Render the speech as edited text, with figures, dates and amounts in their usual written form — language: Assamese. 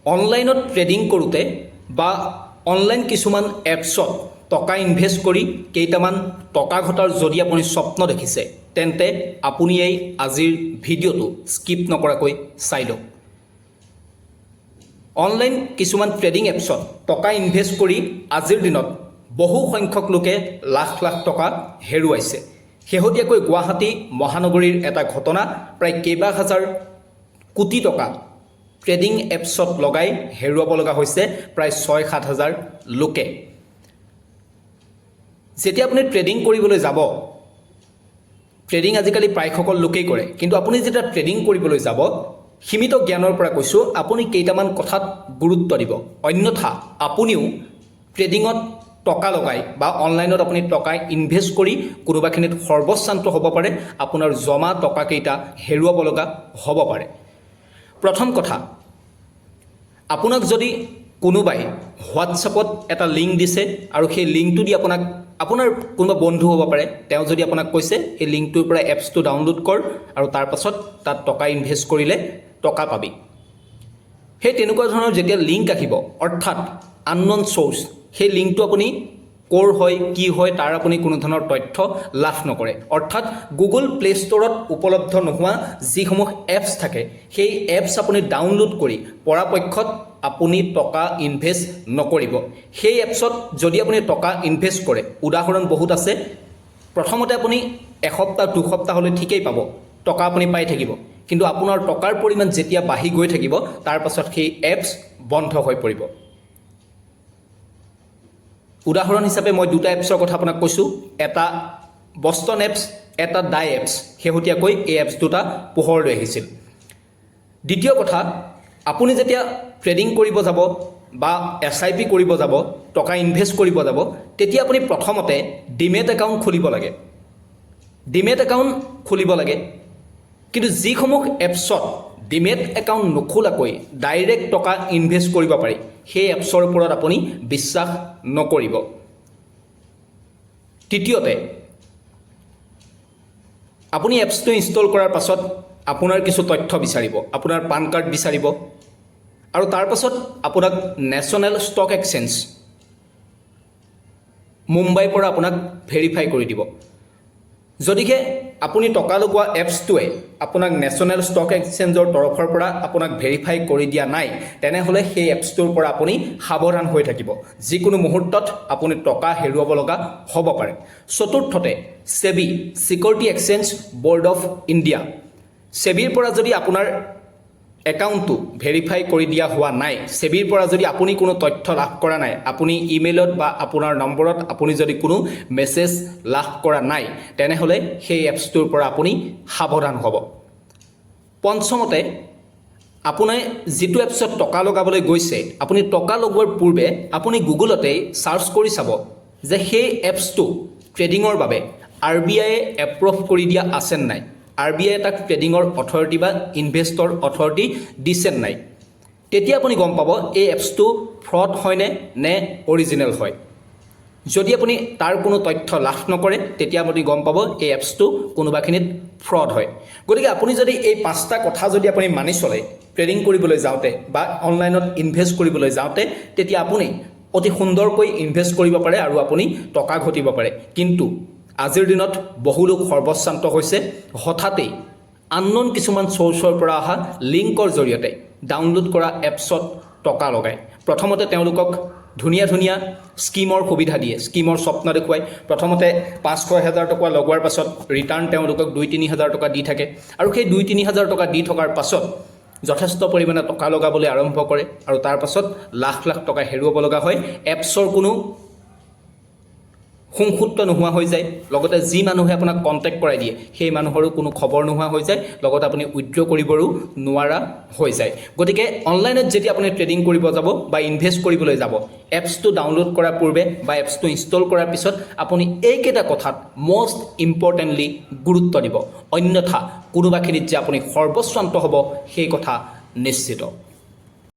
অনলাইনত ট্ৰেডিং কৰোঁতে বা অনলাইন কিছুমান এপছত টকা ইনভেষ্ট কৰি কেইটামান টকা ঘটাৰ যদি আপুনি স্বপ্ন দেখিছে তেন্তে আপুনি এই আজিৰ ভিডিঅ'টো স্কিপ নকৰাকৈ চাই লওক। অনলাইন কিছুমান ট্ৰেডিং এপছত টকা ইনভেষ্ট কৰি আজিৰ দিনত বহু সংখ্যক লোকে লাখ লাখ টকা হেৰুৱাইছে। শেহতীয়াকৈ গুৱাহাটী মহানগৰীৰ এটা ঘটনা, প্ৰায় কেইবা হাজাৰ কোটি টকা ট্ৰেডিং এপছত লগাই হেৰুৱাব লগা হৈছে প্ৰায় ৬-৭ হাজাৰ লোকে। যেতিয়া আপুনি ট্ৰেডিং কৰিবলৈ যাব, ট্ৰেডিং আজিকালি প্ৰায়সকল লোকেই কৰে, কিন্তু আপুনি যেতিয়া ট্ৰেডিং কৰিবলৈ যাব সীমিত জ্ঞানৰ পৰা কৈছোঁ, আপুনি কেইটামান কথাত গুৰুত্ব দিব, অন্যথা আপুনিও ট্ৰেডিঙত টকা লগাই বা অনলাইনত আপুনি টকা ইনভেষ্ট কৰি কোনোবাখিনিত সৰ্বশ্ৰান্ত হ'ব পাৰে, আপোনাৰ জমা টকাকেইটা হেৰুৱাব লগা হ'ব পাৰে। প্ৰথম কথা, আপোনাক যদি কোনোবাই হোৱাটছআপত এটা লিংক দিছে আৰু সেই লিংকটো দি আপোনাৰ কোনোবা বন্ধু হ'ব পাৰে, তেওঁ যদি আপোনাক কৈছে সেই লিংকটোৰ পৰা এপছটো ডাউনলোড কৰ আৰু তাৰ পাছত তাত টকা ইনভেষ্ট কৰিলে টকা পাবি, সেই তেনেকুৱা ধৰণৰ যেতিয়া লিংক আহিব, অৰ্থাৎ আনন'ন চ'ৰ্চ, সেই লিংকটো আপুনি ক'ৰ হয় কি হয় তাৰ আপুনি কোনো ধৰণৰ তথ্য লাভ নকৰে। অৰ্থাৎ গুগল প্লে ষ্ট'ৰত উপলব্ধ নোহোৱা যিসমূহ এপছ থাকে সেই এপছ আপুনি ডাউনলোড কৰি পৰাপক্ষত আপুনি টকা ইনভেষ্ট নকৰিব। সেই এপছত যদি আপুনি টকা ইনভেষ্ট কৰে, উদাহৰণ বহুত আছে, প্ৰথমতে আপুনি এসপ্তাহ দুসপ্তাহলৈ ঠিকেই পাব, টকা আপুনি পাই থাকিব, কিন্তু আপোনাৰ টকাৰ পৰিমাণ যেতিয়া বাঢ়ি গৈ থাকিব তাৰ পাছত সেই এপছ বন্ধ হৈ পৰিব। উদাহৰণ হিচাপে মই দুটা এপছৰ কথা আপোনাক কৈছোঁ, এটা বষ্টন এপছ, এটা ডাই এপছ। শেহতীয়াকৈ এই এপছ দুটা পোহৰলৈ আহিছিল। দ্বিতীয় কথা, আপুনি যেতিয়া ট্ৰেডিং কৰিব যাব বা SIP কৰিব যাব, টকা ইনভেষ্ট কৰিব যাব, তেতিয়া আপুনি প্ৰথমতে ডিমেট একাউণ্ট খুলিব লাগে। ডিমেট একাউণ্ট খুলিব লাগে, কিন্তু যিসমূহ এপছত ডিমেট একাউণ্ট নোখোলাকৈ ডাইৰেক্ট টকা ইনভেষ্ট কৰিব পাৰি, সেই এপছৰ ওপৰত আপুনি বিশ্বাস নকৰিব। তৃতীয়তে, আপুনি এপছটো ইনষ্টল কৰাৰ পাছত আপোনাৰ কিছু তথ্য বিচাৰিব, আপোনাৰ পান কাৰ্ড বিচাৰিব আৰু তাৰ পাছত আপোনাক নেশ্যনেল ষ্টক এক্সচেঞ্জ মুম্বাইৰ পৰা আপোনাক ভেৰিফাই কৰি দিব। যদিহে আপুনি টকা লগোৱা এপছটোৱে আপোনাক নেশ্যনেল ষ্টক এক্সচেঞ্জৰ তৰফৰ পৰা আপোনাক ভেৰিফাই কৰি দিয়া নাই, তেনেহ'লে সেই এপছটোৰ পৰা আপুনি সাৱধান হৈ থাকিব। যিকোনো মুহূৰ্তত আপুনি টকা হেৰুৱাব লগা হ'ব পাৰে। চতুৰ্থতে, SEBI, security exchange board of India, SEBIৰ পৰা যদি আপোনাৰ একাউণ্টটো ভেৰিফাই কৰি দিয়া হোৱা নাই, SEBIৰ পৰা যদি আপুনি কোনো তথ্য লাভ কৰা নাই, আপুনি ইমেইলত বা আপোনাৰ নম্বৰত আপুনি যদি কোনো মেছেজ লাভ কৰা নাই, তেনেহ'লে সেই এপছটোৰ পৰা আপুনি সাৱধান হ'ব। পঞ্চমতে, আপুনি যিটো এপছত টকা লগাবলৈ গৈছে, আপুনি টকা লগোৱাৰ পূৰ্বে আপুনি গুগলতেই ছাৰ্চ কৰি চাব যে সেই এপছটো ট্ৰেডিঙৰ বাবে RBI এপ্ৰুভ কৰি দিয়া আছে নাই, RBI তাক ট্ৰেডিঙৰ অথৰিটি বা ইনভেষ্টৰ অথৰিটি দিছে নাই। তেতিয়া আপুনি গম পাব এই এপছটো ফ্ৰড হয়নে নে অৰিজিনেল হয়। যদি আপুনি তাৰ কোনো তথ্য লাভ নকৰে, তেতিয়া আপুনি গম পাব এই এপছটো কোনোবাখিনিত ফ্ৰড হয়। গতিকে আপুনি যদি এই 5টা কথা যদি আপুনি মানি চলে ট্ৰেডিং কৰিবলৈ যাওঁতে বা অনলাইনত ইনভেষ্ট কৰিবলৈ যাওঁতে, তেতিয়া আপুনি অতি সুন্দৰকৈ ইনভেষ্ট কৰিব পাৰে আৰু আপুনি টকা ঘটিব পাৰে। কিন্তু আজিৰ দিনত বহু লোক সৰ্বশ্ৰান্ত হৈছে হঠাতেই আনন'ন কিছুমান চ'ৰ্চৰ পৰা অহা লিংকৰ জৰিয়তে ডাউনলোড কৰা এপছত টকা লগায়। প্ৰথমতে তেওঁলোকক ধুনীয়া ধুনীয়া স্কিমৰ সুবিধা দিয়ে, স্কিমৰ স্বপ্ন দেখুৱায়। প্ৰথমতে 5-6 টকা লগোৱাৰ পাছত ৰিটাৰ্ণ তেওঁলোকক 2-3 হাজাৰ টকা দি থাকে আৰু সেই 2-3 হাজাৰ টকা দি থকাৰ পাছত যথেষ্ট পৰিমাণে টকা লগাবলৈ আৰম্ভ কৰে আৰু তাৰ পাছত লাখ লাখ টকা হেৰুৱাব লগা হয়। এপছৰ কোনো সংসূত্ৰ নোহোৱা হৈ যায়, লগতে যি মানুহে আপোনাক কণ্টেক্ট কৰাই দিয়ে সেই মানুহৰো কোনো খবৰ নোহোৱা হৈ যায়, লগতে আপুনি উইথড্ৰ কৰিবও নোৱাৰা হৈ যায়। গতিকে অনলাইনত যেতিয়া আপুনি ট্ৰেডিং কৰিব যাব বা ইনভেষ্ট কৰিবলৈ যাব, এপছটো ডাউনলোড কৰাৰ পূৰ্বে বা এপছটো ইনষ্টল কৰাৰ পিছত আপুনি এইকেইটা কথাত মষ্ট ইম্পৰ্টেণ্টলি গুৰুত্ব দিব, অন্যথা কোনোবাখিনিত যে আপুনি সৰ্বশ্ৰান্ত হ'ব সেই কথা নিশ্চিত।